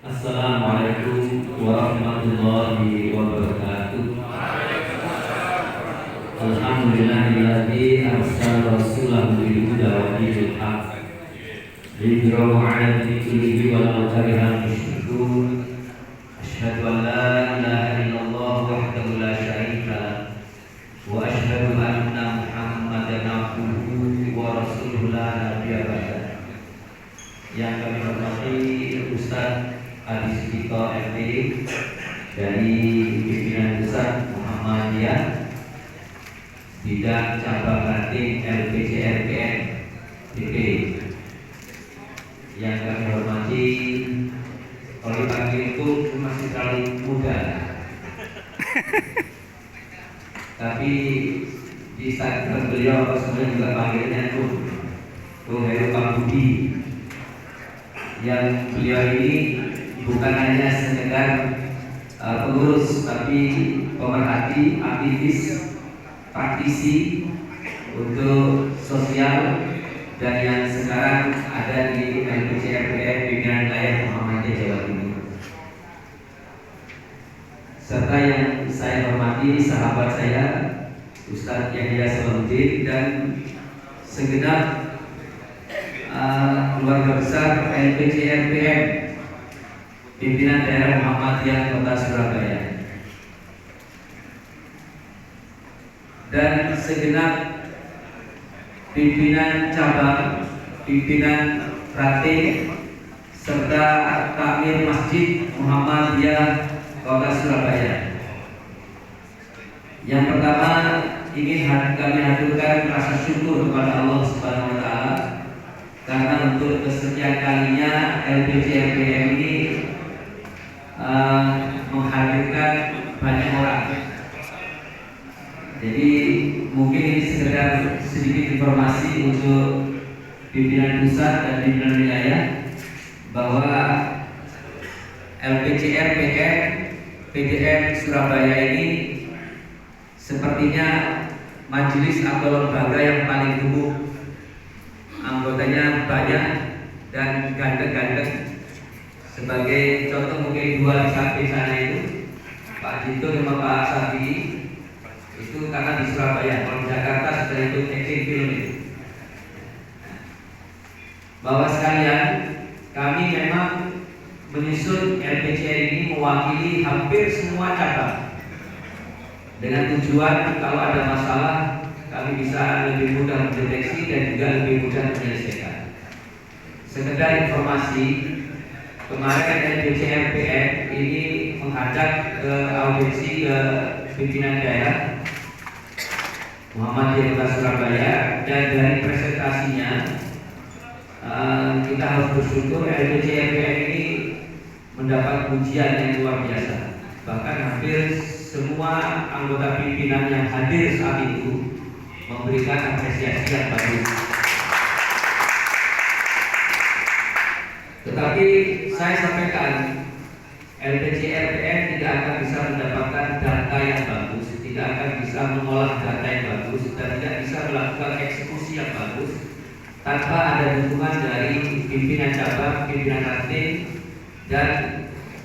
Assalamualaikum warahmatullahi wabarakatuh. Alhamdulillahilladzi arsala rasulahu bil huda wa dinil haq liyudhhirahu 'ala dini kullihi walau karihal musyrikun. Asyhadu an la ilaha illallah wahdahu la syarika lah wa asyhadu anna Muhammadan abduhu wa rasuluhu la nabiyya ba'dah. Yang kami hormati Ustaz Adi Sudito MD dari pimpinan pusat Muhammadiyah bidang cabang ranting LPCRPN DP. Yang kami hormati oleh panggilku masih terlalu muda, tapi di Instagram beliau sebenarnya juga panggilnya Bung Heru Pambudi. Yang beliau ini bukan hanya sekedar pengurus, tapi pemerhati, aktivis, praktisi untuk sosial, dan yang sekarang ada di LPCRPN pimpinan wilayah Muhammadiyah Jawa Timur. Serta yang saya hormati sahabat saya Ustadz Yahya Salahuddin dan segenap keluarga besar LPCRPN pimpinan daerah Muhammadiyah Kota Surabaya, dan segenap pimpinan cabang, pimpinan ranting, serta takmir Masjid Muhammadiyah Kota Surabaya. Yang pertama ingin kami haturkan rasa syukur kepada Allah Subhanahu wa Ta'ala karena untuk kesekian kalinya LPCRPN ini menghadirkan banyak orang. Jadi mungkin ini sekedar sedikit informasi untuk pimpinan pusat dan pimpinan wilayah bahwa LPCRPN PDN Surabaya ini sepertinya majelis atau lembaga yang paling gemuk. Anggotanya banyak dan ganteng-ganteng. Sebagai contoh mungkin dua di sana itu Pak Jito sama Pak Safi itu karena di Surabaya. Kalau di Jakarta sudah itu action film itu. Bahwa sekalian, kami memang menyusun LPCR ini mewakili hampir semua cabang dengan tujuan kalau ada masalah kami bisa lebih mudah mendeteksi dan juga lebih mudah menyelesaikan. Sekedar informasi, kemarin LPCRPN ini menghadap ke audiensi ke pimpinan daerah Muhammadiyah Kota Surabaya, dan dari presentasinya kita harus bersyukur LPCRPN ini mendapat pujian yang luar biasa. Bahkan hampir semua anggota pimpinan yang hadir saat itu memberikan apresiasi yang bagus. Tetapi saya sampaikan, LPCRPN tidak akan bisa mendapatkan data yang bagus, tidak akan bisa mengolah data yang bagus, dan tidak bisa melakukan eksekusi yang bagus tanpa ada dukungan dari pimpinan cabang, pimpinan ranting, dan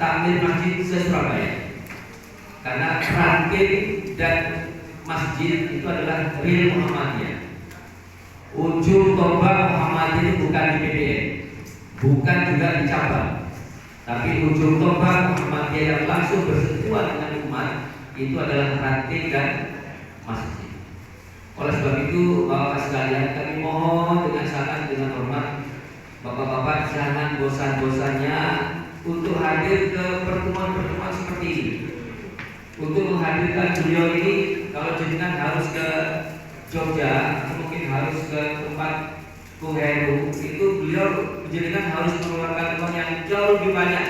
takmir masjid se-Surabaya. Karena ranting dan masjid itu adalah real Muhammadiyah. Ujung tombak Muhammadiyah itu bukan di PDN, bukan juga di cabang, tapi ujung tombak Muhammadiyah yang langsung bersentuhan dengan umat itu adalah ranting dan masjid. Oleh sebab itu, Bapak sekalian, kami mohon dengan sangat dengan hormat, Bapak-bapak jangan bosan-bosannya untuk hadir ke pertemuan-pertemuan seperti ini. Untuk menghadirkan beliau ini, kalau jenengan harus ke Jogja, atau mungkin harus ke tempat Bung Heru, itu beliau jenengan harus mengeluarkan uang yang jauh lebih banyak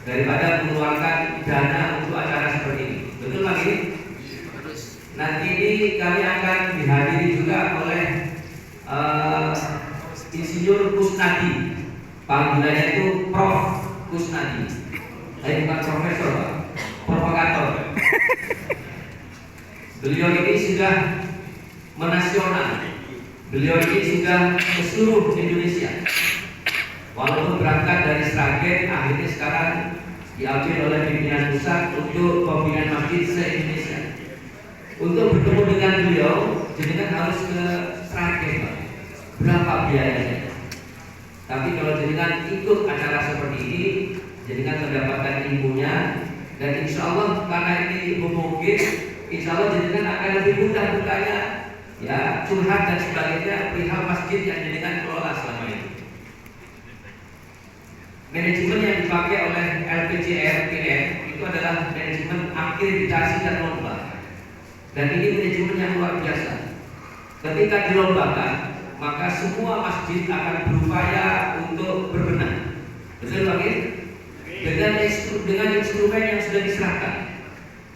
daripada mengeluarkan dana untuk acara seperti ini. Betul lagi? Nanti ini kami akan dihadiri juga oleh Insinyur Kusnadi, panggilannya itu Prof Kusnadi. Saya bukan profesor, Pak. Provokator. Beliau ini sudah menasional. Beliau ini sudah ke seluruh Indonesia. Walaupun berangkat dari Sragen, akhirnya sekarang diambil oleh pimpinan pusat untuk pembinaan masjid se-Indonesia. Untuk bertemu dengan beliau, jenengan harus ke Sragen, Pak. Berapa biayanya? Tapi kalau jenengan ikut acara seperti ini, jenengan mendapatkan ilmunya, dan insya Allah karena ini mungkin, insya Allah jenengan akan lebih mudah bertanya, ya curhat dan sebagainya perihal masjid yang jenengan kelola selama ini. Manajemen yang dipakai oleh LPJRPN itu adalah manajemen akreditasi dan lomba. Dan ini manajemen yang luar biasa. Ketika dilombakan, maka semua masjid akan berupaya untuk berbenah. Betul Pak? Dengan instrumen yang sudah diserahkan.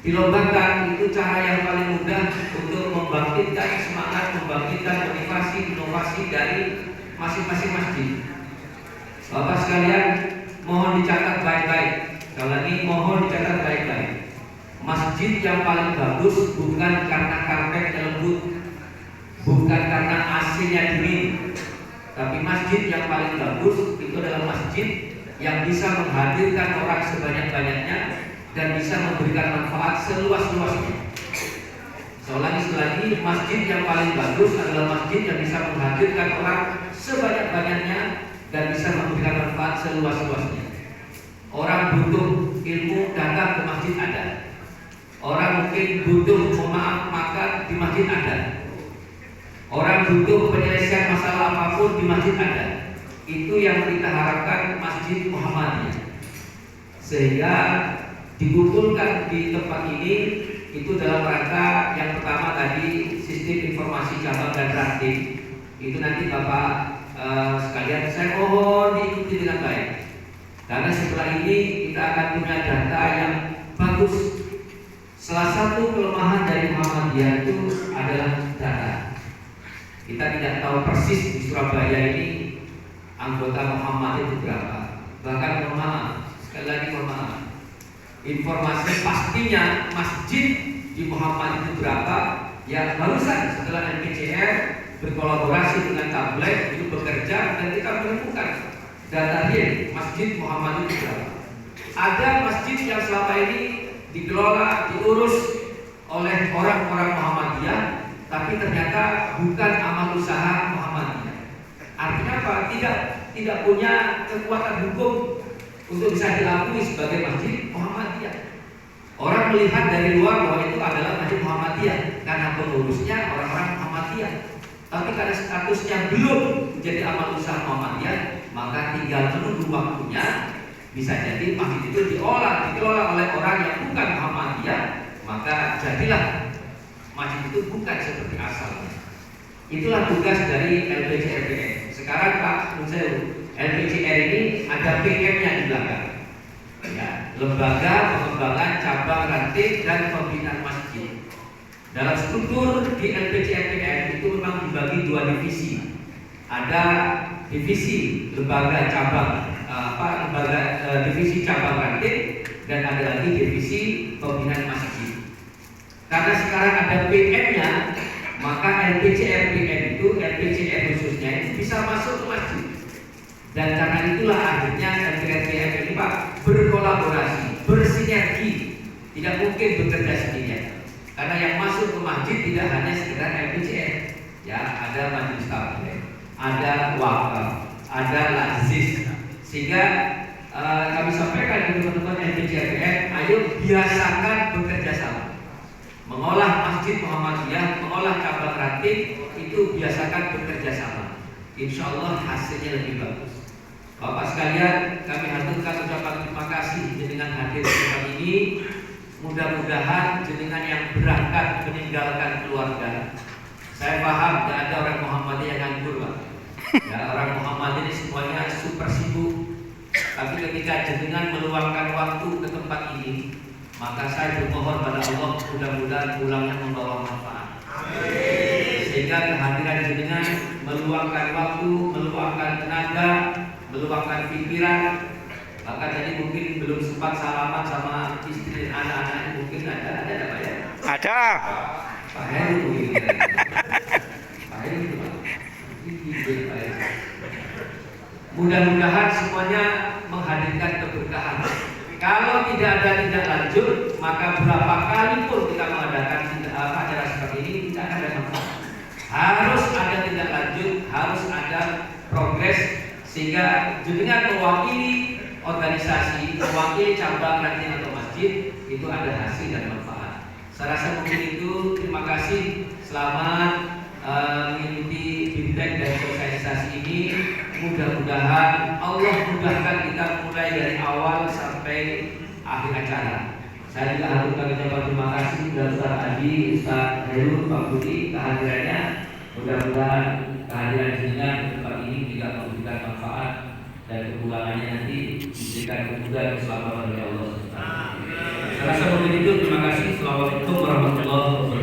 Dilombakan itu cara yang paling mudah untuk membangkitkan semangat, membangkitkan motivasi, inovasi dari masing-masing masjid. Bapak sekalian, mohon dicatat baik-baik. Kalau ini mohon dicatat baik-baik. Masjid yang paling bagus bukan karena karpetnya lembut, bukan karena AC-nya dingin, tapi masjid yang paling bagus itu adalah masjid yang bisa menghadirkan orang sebanyak-banyaknya dan bisa memberikan manfaat seluas-luasnya. Saya ulangi sekali lagi, masjid yang paling bagus adalah masjid yang bisa menghadirkan orang sebanyak-banyaknya dan bisa memberikan manfaat seluas-luasnya. Orang butuh ilmu, datang ke masjid ada. Orang mungkin butuh memaaf, maka di masjid ada. Orang butuh penyelesaian masalah apapun di masjid ada. Itu yang kita harapkan Masjid Muhammadiyah. Sehingga dikumpulkan di tempat ini itu dalam rangka yang pertama tadi sistem informasi cabang dan ranting. Itu nanti Bapak sekalian saya mohon diikuti dengan baik. Karena setelah ini kita akan punya data yang bagus. Salah satu kelemahan dari Muhammadiyah itu adalah data. Kita tidak tahu persis di Surabaya ini anggota Muhammadiyah itu berapa. Bahkan mohon maaf, sekali lagi mohon maaf, informasi pastinya masjid di Muhammadiyah itu berapa ya barusan setelah LPJR berkolaborasi dengan tablet itu bekerja dan kita menemukan data real masjid Muhammadiyah itu berapa. Ada masjid yang selama ini dikelola, diurus oleh orang-orang Muhammadiyah, tapi ternyata bukan amal usaha Muhammadiyah. Artinya apa? Tidak punya kekuatan hukum untuk bisa diakui sebagai masjid Muhammadiyah. Orang melihat dari luar bahwa itu adalah masjid Muhammadiyah karena pengurusnya orang-orang Muhammadiyah. Tapi karena statusnya belum menjadi amal usaha Muhammadiyah, maka tinggal menunggu waktunya. Bisa jadi masjid itu dikelola oleh orang yang bukan Muhammadiyah, maka jadilah masjid itu bukan seperti asalnya. Itulah tugas dari LPJRPN. Sekarang Pak Munsewu, LPJR ini ada PM-nya di belakang. Ya, Lembaga Pengembangan Cabang Ranting dan Pembinaan Masjid. Dalam struktur di LPJRPN itu memang dibagi dua divisi. Ada divisi lembaga cabang divisi cabang ranting dan ada lagi divisi pembinaan masjid. Karena sekarang ada PM-nya, maka LPJRPN itu LPJR khususnya itu bisa masuk ke masjid. Dan karena itulah akhirnya LPJR ini Pak berkolaborasi, bersinergi, tidak mungkin bekerja sendirian. Karena yang masuk ke masjid tidak hanya sekedar LPJR, ya ada majelis taklim, ada wakaf, ada lazis. Sehingga kami sampaikan ke teman-teman LPJRPN, ayo biasakan bekerja sama. Mengolah Masjid Muhammadiyah, mengolah cabang ranting itu biasakan bekerja sama. Insya Allah hasilnya lebih bagus. Bapak sekalian, kami haturkan ucapan terima kasih dengan hadir di tempat ini. Mudah-mudahan jenengan yang berangkat meninggalkan keluarga. Saya paham tidak ada orang Muhammadiyah yang nganggur, Pak. Ya, orang Muhammad ini semuanya super sibuk. Tapi ketika jenengan meluangkan waktu ke tempat ini, maka saya bermohon pada Allah mudah-mudahan pulangnya membawa manfaat. Sehingga kehadiran jenengan meluangkan waktu, meluangkan tenaga, meluangkan pikiran. Maka tadi mungkin belum sempat salaman sama istri anak-anak, mungkin ada Pak ya? Ada. Pak Heru mungkin. Pak Heru, Pak. Mudah-mudahan semuanya menghadirkan keberkahan. Kalau tidak ada tindak lanjut, maka berapa kali pun kita mengadakan acara seperti ini tidak akan ada manfaat. Harus ada tindak lanjut, harus ada progres, sehingga dengan mewakili organisasi, mewakili cabang nanti atau masjid, itu ada hasil dan manfaat. Saya rasa mungkin itu. Terima kasih. Selamat mengikuti BIMTEK dan sosialisasi ini. Mudah-mudahan Allah mudahkan kita mulai dari awal sampai akhir acara. Saya juga harus mengucapkan terima kasih kepada Ustaz Adi, Ustaz Heru, Pak Budi kehadirannya. Mudah-mudahan kehadiran jenengan di tempat ini tidak memberikan manfaat dan kepulangannya nanti diberikan kemudahan keselamatan oleh Allah. Saya rasa mungkin itu. Terima kasih. Assalamualaikum warahmatullahi wabarakatuh.